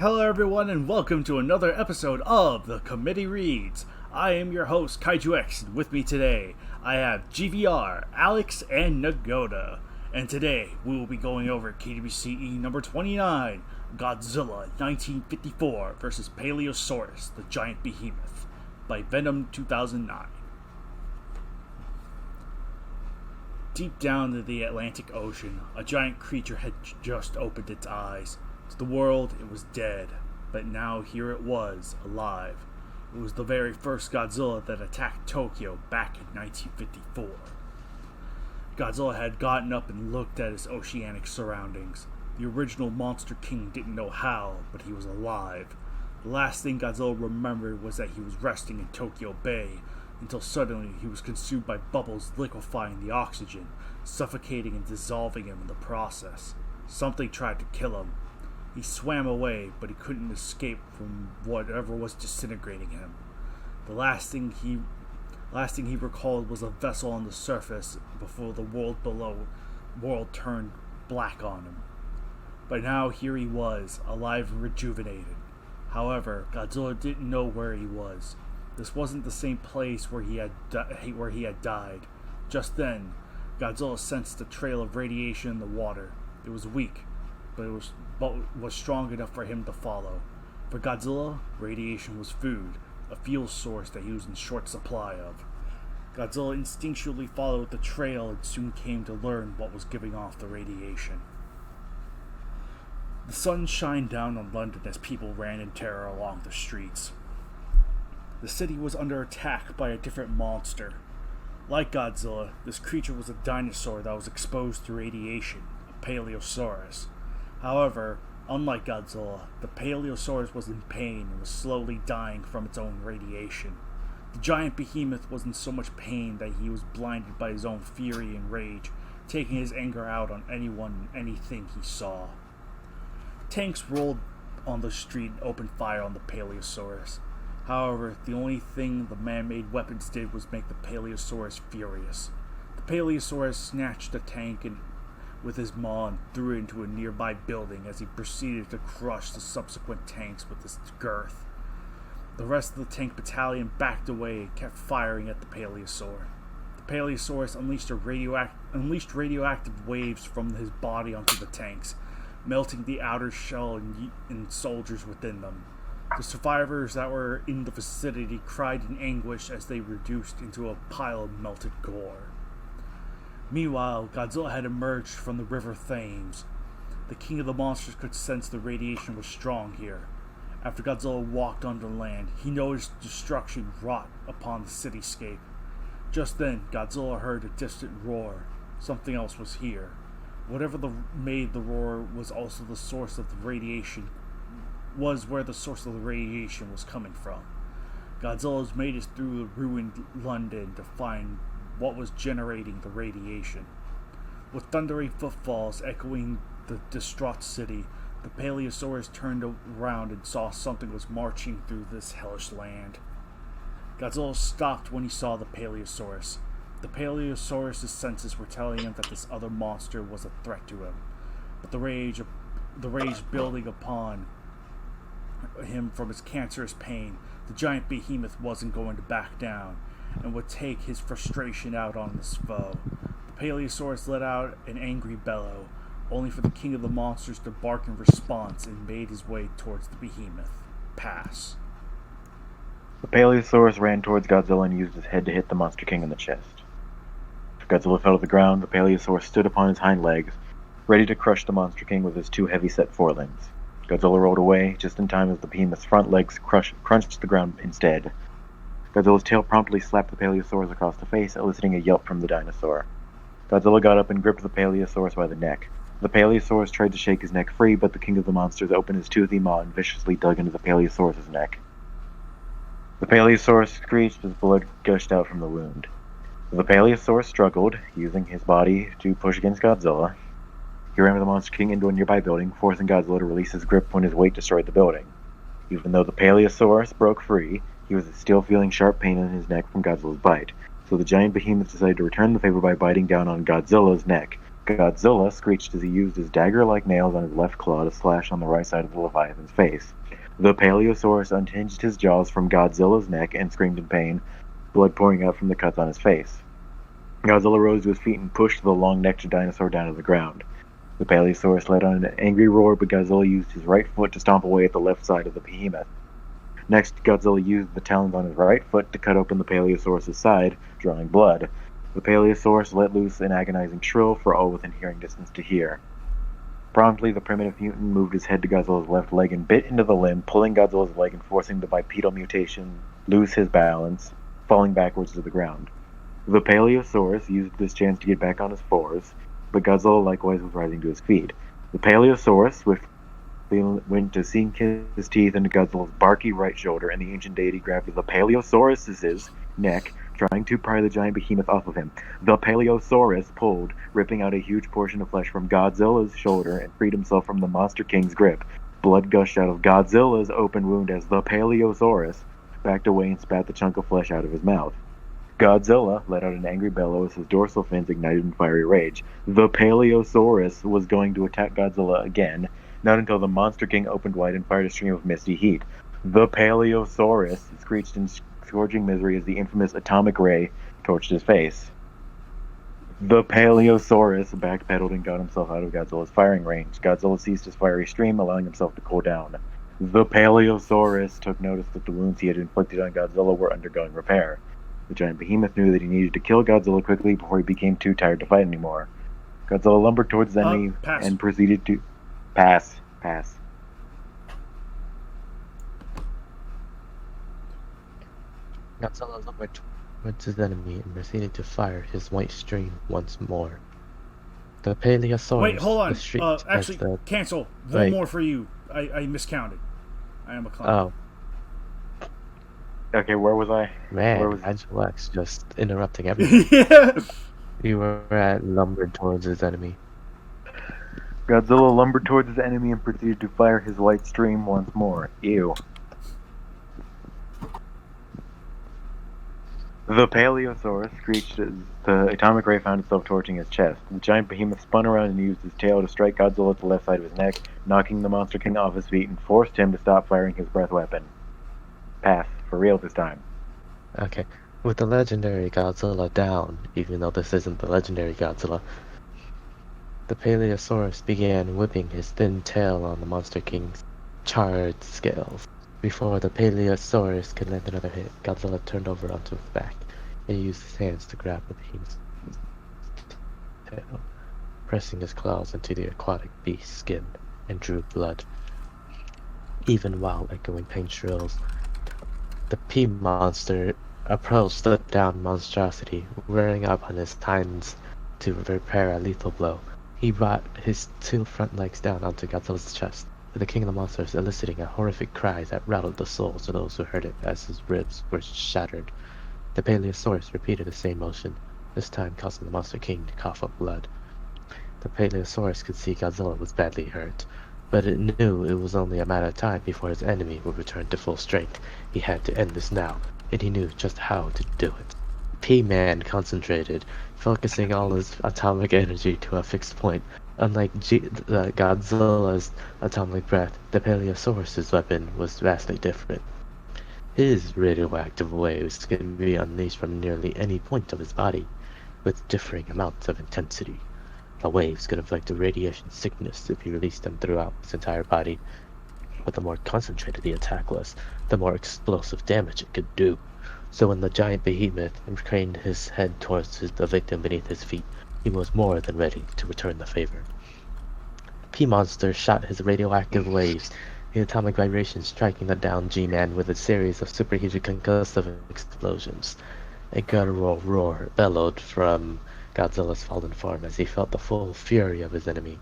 Hello everyone and welcome to another episode of The Committee Reads. I am your host, KWCEs, and with me today, I have GVR, Alex, and Nagoda. And today, we will be going over KWCE number 29, Godzilla 1954 vs. Paleosaurus, the Giant Behemoth, by Venom 2009. Deep down in the Atlantic Ocean, a giant creature had just opened its eyes. To the world, it was dead, but now here it was, alive. It was the very first Godzilla that attacked Tokyo back in 1954. Godzilla had gotten up and looked at his oceanic surroundings. The original Monster King didn't know how, but he was alive. The last thing Godzilla remembered was that he was resting in Tokyo Bay, until suddenly he was consumed by bubbles liquefying the oxygen, suffocating and dissolving him in the process. Something tried to kill him. He swam away, but he couldn't escape from whatever was disintegrating him. The last thing he recalled was a vessel on the surface before the world below turned black on him. But now here he was, alive and rejuvenated. However, Godzilla didn't know where he was. This wasn't the same place where he had died. Just then, Godzilla sensed a trail of radiation in the water. It was weak, but it was strong enough for him to follow. For Godzilla, radiation was food, a fuel source that he was in short supply of. Godzilla instinctually followed the trail and soon came to learn what was giving off the radiation. The sun shined down on London as people ran in terror along the streets. The city was under attack by a different monster. Like Godzilla, this creature was a dinosaur that was exposed to radiation, a Paleosaurus. However, unlike Godzilla, the Paleosaurus was in pain and was slowly dying from its own radiation. The giant behemoth was in so much pain that he was blinded by his own fury and rage, taking his anger out on anyone and anything he saw. Tanks rolled on the street and opened fire on the Paleosaurus. However, the only thing the man-made weapons did was make the Paleosaurus furious. The Paleosaurus snatched the tank with his maw and threw it into a nearby building as he proceeded to crush the subsequent tanks with his girth. The rest of the tank battalion backed away and kept firing at the Paleosaur. The Paleosaurus unleashed radioactive waves from his body onto the tanks, melting the outer shell and soldiers within them. The survivors that were in the vicinity cried in anguish as they reduced into a pile of melted gore. Meanwhile, Godzilla had emerged from the river Thames. The king of the monsters could sense the radiation was strong here. After Godzilla walked onto land, he noticed destruction wrought upon the cityscape. Just then, Godzilla heard a distant roar. Something else was here. Whatever made the roar was also the source of the radiation. Was where the source of the radiation was coming from. Godzilla's made it through the ruined London to find what was generating the radiation. With thundering footfalls echoing the distraught city, the Paleosaurus turned around and saw something was marching through this hellish land. Godzilla stopped when he saw the Paleosaurus. The Paleosaurus' senses were telling him that this other monster was a threat to him, but the rage building upon him from his cancerous pain, the giant behemoth wasn't going to back down and would take his frustration out on his foe. The Paleosaurus let out an angry bellow, only for the king of the monsters to bark in response and made his way towards the behemoth. Pass. The Paleosaurus ran towards Godzilla and used his head to hit the Monster King in the chest. As Godzilla fell to the ground, the Paleosaurus stood upon his hind legs, ready to crush the Monster King with his two heavy-set forelimbs. Godzilla rolled away, just in time as the behemoth's front legs crunched the ground instead. Godzilla's tail promptly slapped the Paleosaurus across the face, eliciting a yelp from the dinosaur. Godzilla got up and gripped the Paleosaurus by the neck. The Paleosaurus tried to shake his neck free, but the king of the monsters opened his toothy maw and viciously dug into the Paleosaurus' neck. The Paleosaurus screeched as blood gushed out from the wound. The Paleosaurus struggled, using his body to push against Godzilla. He ran with the Monster King into a nearby building, forcing Godzilla to release his grip when his weight destroyed the building. Even though the Paleosaurus broke free, he was still feeling sharp pain in his neck from Godzilla's bite, so the giant behemoth decided to return the favor by biting down on Godzilla's neck, Godzilla screeched as he used his dagger-like nails on his left claw to slash on the right side of the Leviathan's face. The Paleosaurus unhinged his jaws from Godzilla's neck and screamed in pain, blood pouring out from the cuts on his face. Godzilla rose to his feet and pushed the long-necked dinosaur down to the ground. The Paleosaurus let out an angry roar, but Godzilla used his right foot to stomp away at the left side of the behemoth. Next, Godzilla used the talons on his right foot to cut open the Paleosaurus' side, drawing blood. The Paleosaurus let loose an agonizing shrill for all within hearing distance to hear. Promptly, the primitive mutant moved his head to Godzilla's left leg and bit into the limb, pulling Godzilla's leg and forcing the bipedal mutation lose his balance, falling backwards to the ground. The Paleosaurus used this chance to get back on his fours, but Godzilla likewise was rising to his feet. The Paleosaurus swiftly went to sink his teeth into Godzilla's barky right shoulder, and the ancient deity grabbed the Paleosaurus' neck, trying to pry the giant behemoth off of him. The Paleosaurus pulled, ripping out a huge portion of flesh from Godzilla's shoulder and freed himself from the Monster King's grip. Blood gushed out of Godzilla's open wound as the Paleosaurus backed away and spat the chunk of flesh out of his mouth. Godzilla let out an angry bellow as his dorsal fins ignited in fiery rage. The Paleosaurus was going to attack Godzilla again, not until the Monster King opened wide and fired a stream of misty heat. The Paleosaurus screeched in scourging misery as the infamous atomic ray torched his face. The Paleosaurus backpedaled and got himself out of Godzilla's firing range. Godzilla ceased his fiery stream, allowing himself to cool down. The Paleosaurus took notice that the wounds he had inflicted on Godzilla were undergoing repair. The giant behemoth knew that he needed to kill Godzilla quickly before he became too tired to fight anymore. Godzilla lumbered towards the enemy and proceeded to... Pass. Godzilla lumbered towards his enemy and proceeded to fire his white stream once more. The Paleosaurus... Wait, hold on. Actually, cancel. One more for you. I miscounted. I am a clown. Oh. Okay, where was I? Man, Angel X just interrupting everything. Yeah. You were at lumbered towards his enemy. Godzilla lumbered towards his enemy and proceeded to fire his white stream once more. Ew. The Paleosaurus screeched as the atomic ray found itself torching his chest. The giant behemoth spun around and used his tail to strike Godzilla at the left side of his neck, knocking the Monster King off his feet and forced him to stop firing his breath weapon. Pass. For real this time. Okay. With the legendary Godzilla down, even though this isn't the legendary Godzilla, the Paleosaurus began whipping his thin tail on the Monster King's charred scales. Before the Paleosaurus could land another hit, Godzilla turned over onto his back and used his hands to grab the beast's tail, pressing his claws into the aquatic beast's skin and drew blood. Even while echoing pain shrills, the P-monster approached the down monstrosity, rearing up on his hinds to prepare a lethal blow. He brought his two front legs down onto Godzilla's chest, with the king of the monsters eliciting a horrific cry that rattled the souls of those who heard it as his ribs were shattered. The Paleosaurus repeated the same motion, this time causing the Monster King to cough up blood. The Paleosaurus could see Godzilla was badly hurt, but it knew it was only a matter of time before his enemy would return to full strength. He had to end this now, and he knew just how to do it. P-Man concentrated, focusing all his atomic energy to a fixed point. Unlike Godzilla's atomic breath, the Paleosaurus' weapon was vastly different. His radioactive waves could be unleashed from nearly any point of his body, with differing amounts of intensity. The waves could inflict a radiation sickness if he released them throughout his entire body, but the more concentrated the attack was, the more explosive damage it could do. So when the giant behemoth craned his head towards the victim beneath his feet, he was more than ready to return the favor. P-Monster shot his radioactive waves, the atomic vibration striking the downed G-Man with a series of superheated concussive explosions. A guttural roar bellowed from Godzilla's fallen form as he felt the full fury of his enemy.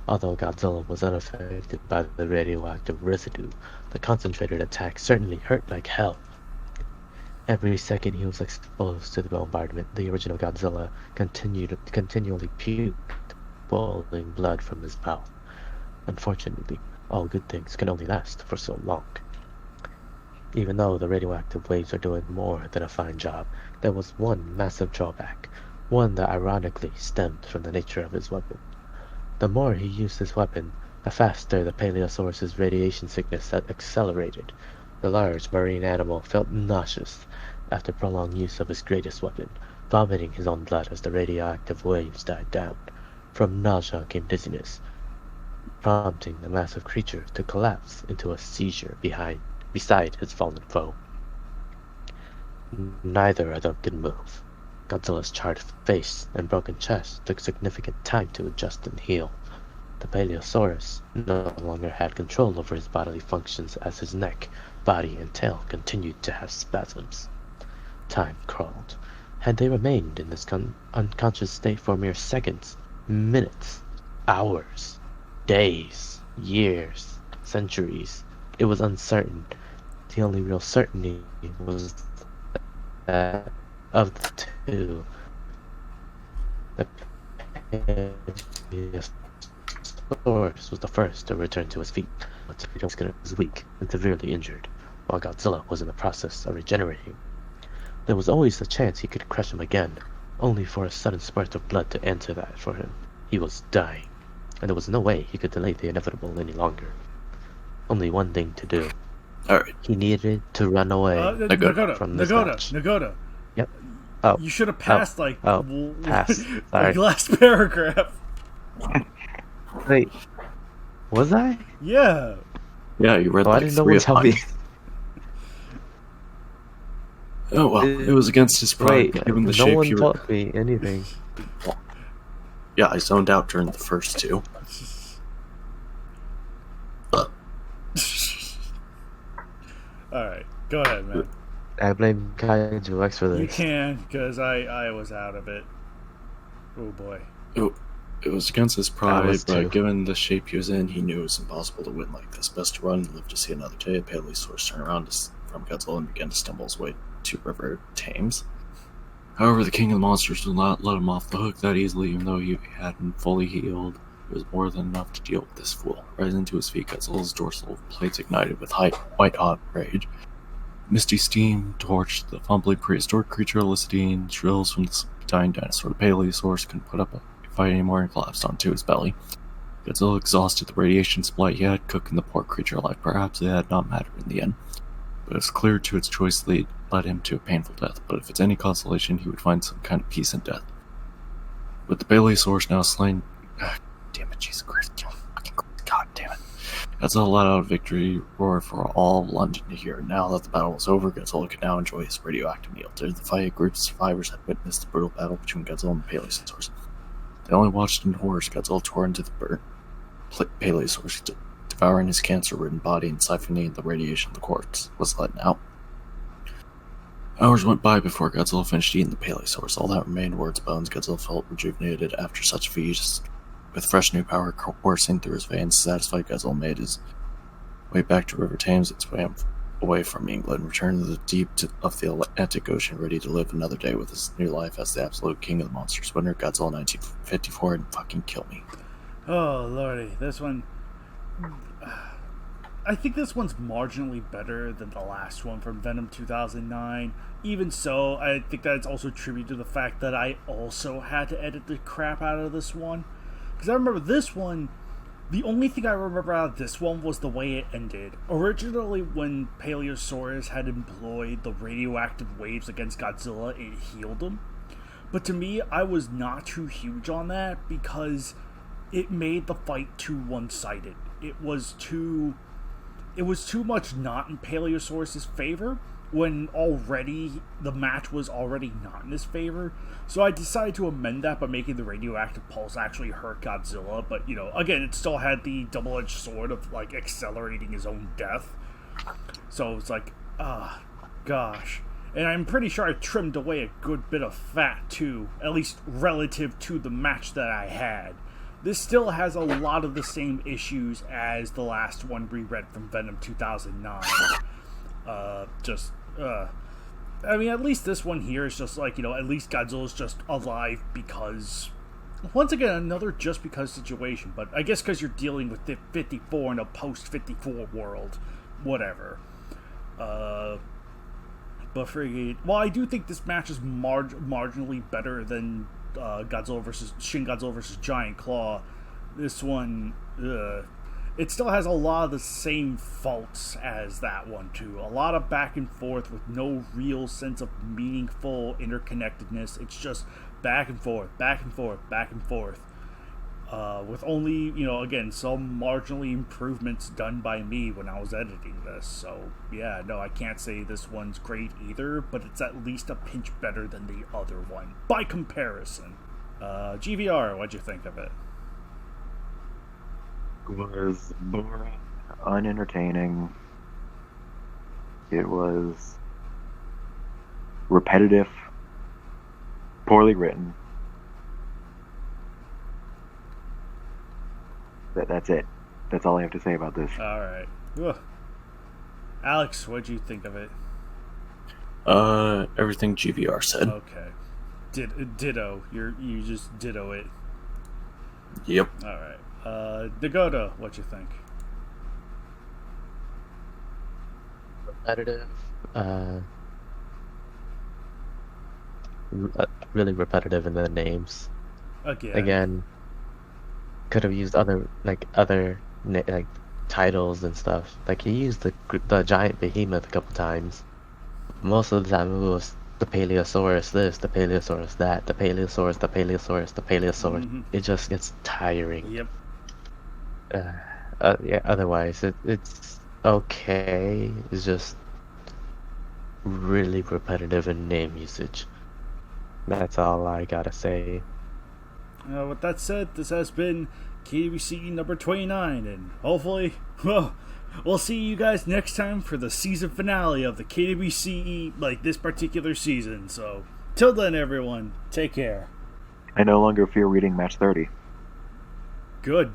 Although Godzilla was unaffected by the radioactive residue, the concentrated attack certainly hurt like hell. Every second he was exposed to the bombardment, the original Godzilla continually puked boiling blood from his mouth. Unfortunately, all good things can only last for so long. Even though the radioactive waves are doing more than a fine job, there was one massive drawback. one that ironically stemmed from the nature of his weapon. The more he used his weapon, the faster the Paleosaurus's radiation sickness accelerated. The large marine animal felt nauseous after prolonged use of his greatest weapon, vomiting his own blood as the radioactive waves died down. From nausea came dizziness, prompting the massive creature to collapse into a seizure beside his fallen foe. Neither of them could move. Godzilla's charred face and broken chest took significant time to adjust and heal. The Paleosaurus no longer had control over his bodily functions as his neck, body, and tail continued to have spasms. Time crawled. Had they remained in this unconscious state for mere seconds, minutes, hours, days, years, centuries, it was uncertain. The only real certainty was that of the two, the Paleosaurus was the first to return to his feet, but he was weak and severely injured, while Godzilla was in the process of regenerating. There was always a chance he could crush him again, only for a sudden spurt of blood to answer that for him. He was dying, and there was no way he could delay the inevitable any longer. Only one thing to do. Alright. He needed to run away from this match. Nagoda. Yep. Oh. You should have passed Pass. Sorry. the last paragraph. Wait. Was I? Yeah. Yeah, you read I like didn't know three what of tell mine. me. Oh well, it was against his pride, Wait, given the no shape one you were... taught me anything. Yeah, I zoned out during the first two. Alright, go ahead, man. I blame Kaiju X for this. You can, because I was out of it. Oh boy. It was against his I pride, was but too. given the shape he was in, he knew it was impossible to win like this. Best to run and live to see another day. Paleosaurus turned around from Godzilla and began to stumble his way to River Thames. However, the king of the monsters would not let him off the hook that easily, even though he hadn't fully healed. It was more than enough to deal with this fool. Rising to his feet, Godzilla's dorsal plates ignited with white-hot rage. Misty steam torched the fumbling prehistoric creature, eliciting shrills from the dying dinosaur. The Paleosaurus couldn't put up a fight anymore and collapsed onto his belly. Godzilla exhausted the radiation supply he had, cooking the poor creature alive. Perhaps it had not mattered in the end, but it was clear to its choice led him to a painful death. But if it's any consolation, he would find some kind of peace in death. With the Paleosaurus now slain... damn it, Jesus Christ. God damn it. Godzilla let out a victory roar for all of London to hear. Now that the battle was over, Godzilla could now enjoy his radioactive meal. During the fight, a group of survivors had witnessed the brutal battle between Godzilla and the Paleosaurus. They only watched in horror as Godzilla tore into the burnt Paleosaurus, devouring his cancer-ridden body and siphoning the radiation of the corpse was letting out. Hours went by before Godzilla finished eating the Paleosaurus. All that remained were its bones. Godzilla felt rejuvenated after such a feast. With fresh new power coursing through his veins, satisfied, Godzilla made his way back to River Thames, its way away from England, returned to the deep of the Atlantic Ocean, ready to live another day with his new life as the absolute king of the monsters. Winner Godzilla 1954 and fucking kill me. Oh lordy, this one. I think this one's marginally better than the last one from Venom 2009. Even so, I think that's also tribute to the fact that I also had to edit the crap out of this one. Because I remember this one, the only thing I remember out of this one was the way it ended. Originally, when Paleosaurus had employed the radioactive waves against Godzilla, it healed him. But to me, I was not too huge on that because it made the fight too one-sided. It was too much not in Paleosaurus' favor when already the match was already not in his favor. So I decided to amend that by making the radioactive pulse actually hurt Godzilla. But, you know, again, it still had the double-edged sword of, like, accelerating his own death. So it's like, gosh. And I'm pretty sure I trimmed away a good bit of fat, too. At least relative to the match that I had. This still has a lot of the same issues as the last one we read from Venom 2009. I mean, at least this one here is just like, you know, at least Godzilla's just alive because... Once again, another just because situation, but I guess because you're dealing with 54 in a post-54 world. Whatever. But friggin', well, I do think this match is marginally better than Shin Godzilla versus Giant Claw. This one, it still has a lot of the same faults as that one too. A lot of back and forth with no real sense of meaningful interconnectedness. It's just back and forth, back and forth, back and forth. With only, again, some marginally improvements done by me when I was editing this. So, yeah, no, I can't say this one's great either, but it's at least a pinch better than the other one, by comparison. GVR, what'd you think of it? It was boring, unentertaining. It was repetitive, poorly written. That's it. That's all I have to say about this. Alright. Alex, what'd you think of it? Everything GVR said. Okay. Ditto. You just ditto it. Yep. Alright. Nagoda, what'd you think? Repetitive. Really repetitive in the names. Again, could have used other titles and stuff. Like he used the giant behemoth a couple times. Most of the time it was the Paleosaurus this, the Paleosaurus that, the Paleosaurus, the Paleosaurus, the Paleosaurus. Mm-hmm. It just gets tiring. Yep. Yeah. Otherwise, it's okay. It's just really repetitive in name usage. That's all I gotta say. With that said, this has been KWCE number 29, and hopefully, we'll see you guys next time for the season finale of the KWCE, this particular season. So, till then, everyone, take care. I no longer fear reading match 30. Good.